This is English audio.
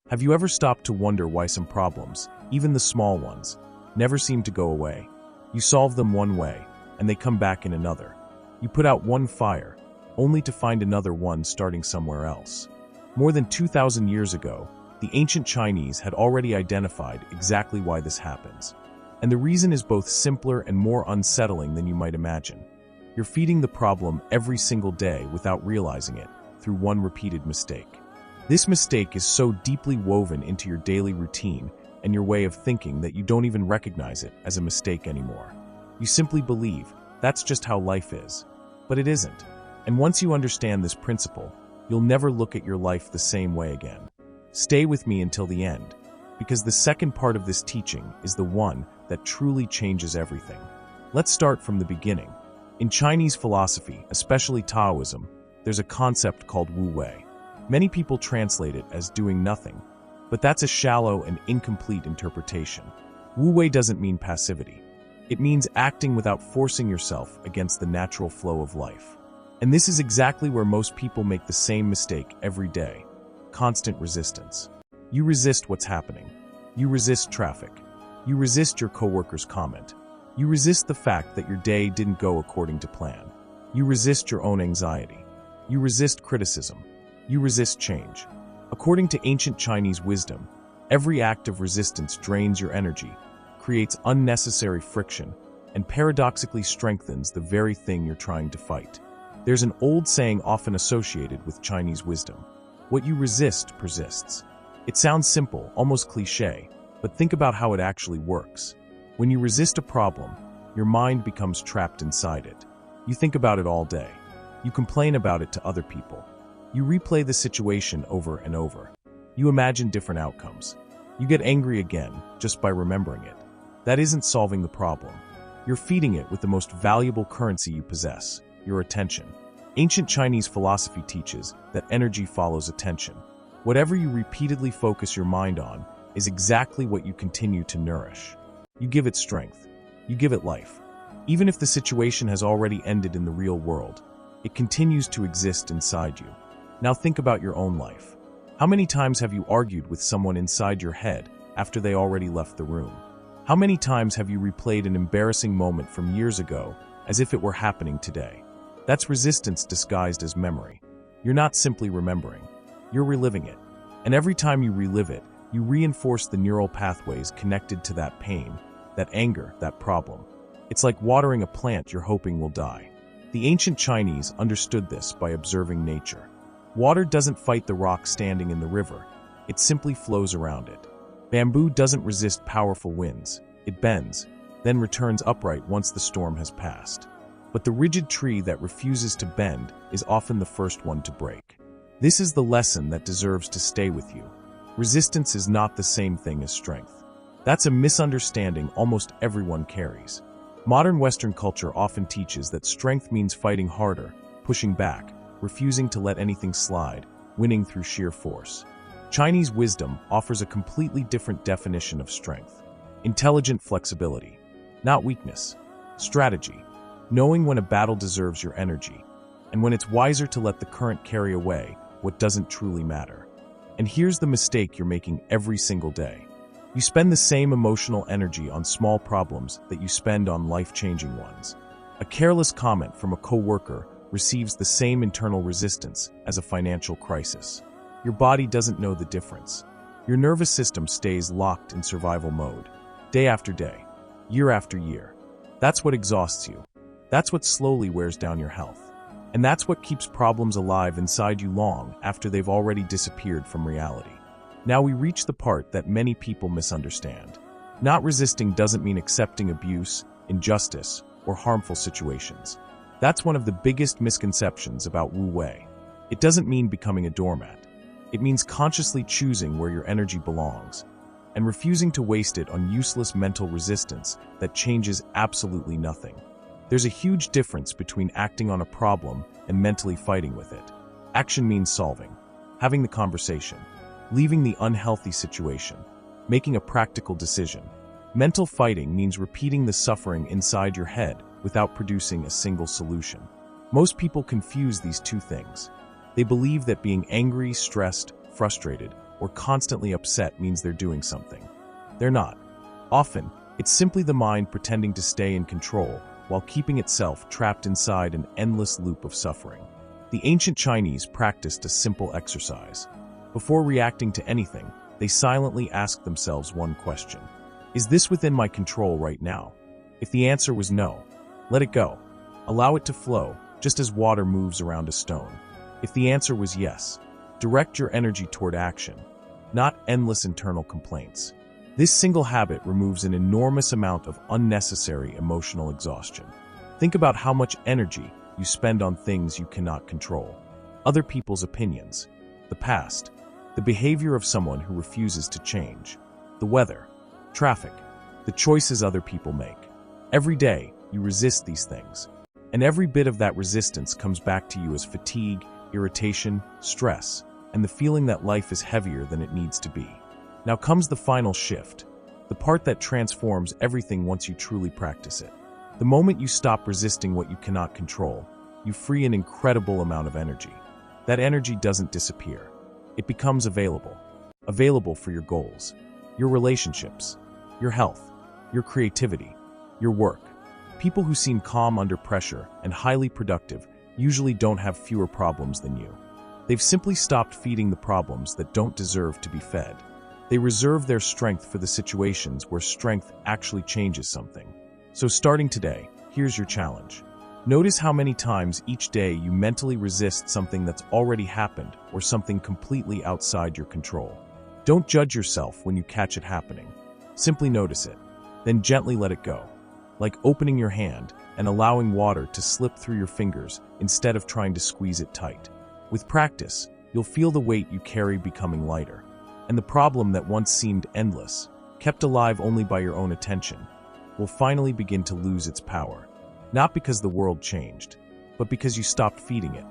Have you ever stopped to wonder why some problems, even the small ones, never seem to go away? You solve them one way, and they come back in another. You put out one fire, only to find another one starting somewhere else. More than 2,000 years ago, the ancient Chinese had already identified exactly why this happens. And the reason is both simpler and more unsettling than you might imagine. You're feeding the problem every single day without realizing it, through one repeated mistake. This mistake is so deeply woven into your daily routine and your way of thinking that you don't even recognize it as a mistake anymore. You simply believe that's just how life is. But it isn't. And once you understand this principle, you'll never look at your life the same way again. Stay with me until the end, because the second part of this teaching is the one that truly changes everything. Let's start from the beginning. In Chinese philosophy, especially Taoism, there's a concept called Wu Wei. Many people translate it as doing nothing, but that's a shallow and incomplete interpretation. Wu Wei doesn't mean passivity. It means acting without forcing yourself against the natural flow of life. And this is exactly where most people make the same mistake every day: constant resistance. You resist what's happening. You resist traffic. You resist your coworker's comment. You resist the fact that your day didn't go according to plan. You resist your own anxiety. You resist criticism. You resist change. According to ancient Chinese wisdom, every act of resistance drains your energy, creates unnecessary friction, and paradoxically strengthens the very thing you're trying to fight. There's an old saying often associated with Chinese wisdom: what you resist persists. It sounds simple, almost cliché, but think about how it actually works. When you resist a problem, your mind becomes trapped inside it. You think about it all day. You complain about it to other people. You replay the situation over and over. You imagine different outcomes. You get angry again just by remembering it. That isn't solving the problem. You're feeding it with the most valuable currency you possess: your attention. Ancient Chinese philosophy teaches that energy follows attention. Whatever you repeatedly focus your mind on is exactly what you continue to nourish. You give it strength. You give it life. Even if the situation has already ended in the real world, it continues to exist inside you. Now think about your own life. How many times have you argued with someone inside your head after they already left the room? How many times have you replayed an embarrassing moment from years ago as if it were happening today? That's resistance disguised as memory. You're not simply remembering. You're reliving it. And every time you relive it, you reinforce the neural pathways connected to that pain, that anger, that problem. It's like watering a plant you're hoping will die. The ancient Chinese understood this by observing nature. Water doesn't fight the rock standing in the river. It simply flows around it. Bamboo doesn't resist powerful winds. It bends, then returns upright once the storm has passed. But the rigid tree that refuses to bend is often the first one to break. This is the lesson that deserves to stay with you. Resistance is not the same thing as strength. That's a misunderstanding almost everyone carries. Modern Western culture often teaches that strength means fighting harder, pushing back, refusing to let anything slide, winning through sheer force. Chinese wisdom offers a completely different definition of strength: intelligent flexibility, not weakness; strategy, knowing when a battle deserves your energy, and when it's wiser to let the current carry away what doesn't truly matter. And here's the mistake you're making every single day. You spend the same emotional energy on small problems that you spend on life-changing ones. A careless comment from a coworker receives the same internal resistance as a financial crisis. Your body doesn't know the difference. Your nervous system stays locked in survival mode, day after day, year after year. That's what exhausts you. That's what slowly wears down your health. And that's what keeps problems alive inside you long after they've already disappeared from reality. Now we reach the part that many people misunderstand. Not resisting doesn't mean accepting abuse, injustice, or harmful situations. That's one of the biggest misconceptions about Wu Wei. It doesn't mean becoming a doormat. It means consciously choosing where your energy belongs and refusing to waste it on useless mental resistance that changes absolutely nothing. There's a huge difference between acting on a problem and mentally fighting with it. Action means solving, having the conversation, leaving the unhealthy situation, making a practical decision. Mental fighting means repeating the suffering inside your head without producing a single solution. Most people confuse these two things. They believe that being angry, stressed, frustrated or constantly upset means they're doing something. They're not. Often, it's simply the mind pretending to stay in control while keeping itself trapped inside an endless loop of suffering. The ancient Chinese practiced a simple exercise. Before reacting to anything, they silently asked themselves one question. Is this within my control right now? If the answer was no, let it go. Allow it to flow, just as water moves around a stone. If the answer was yes, direct your energy toward action, not endless internal complaints. This single habit removes an enormous amount of unnecessary emotional exhaustion. Think about how much energy you spend on things you cannot control. Other people's opinions, the past, the behavior of someone who refuses to change, the weather, traffic, the choices other people make. Every day, you resist these things. And every bit of that resistance comes back to you as fatigue, irritation, stress, and the feeling that life is heavier than it needs to be. Now comes the final shift, the part that transforms everything once you truly practice it. The moment you stop resisting what you cannot control, you free an incredible amount of energy. That energy doesn't disappear. It becomes available. Available for your goals, your relationships, your health, your creativity, your work. People who seem calm under pressure and highly productive usually don't have fewer problems than you. They've simply stopped feeding the problems that don't deserve to be fed. They reserve their strength for the situations where strength actually changes something. So starting today, here's your challenge. Notice how many times each day you mentally resist something that's already happened or something completely outside your control. Don't judge yourself when you catch it happening. Simply notice it, then gently let it go. Like opening your hand and allowing water to slip through your fingers instead of trying to squeeze it tight. With practice, you'll feel the weight you carry becoming lighter. And the problem that once seemed endless, kept alive only by your own attention, will finally begin to lose its power. Not because the world changed, but because you stopped feeding it.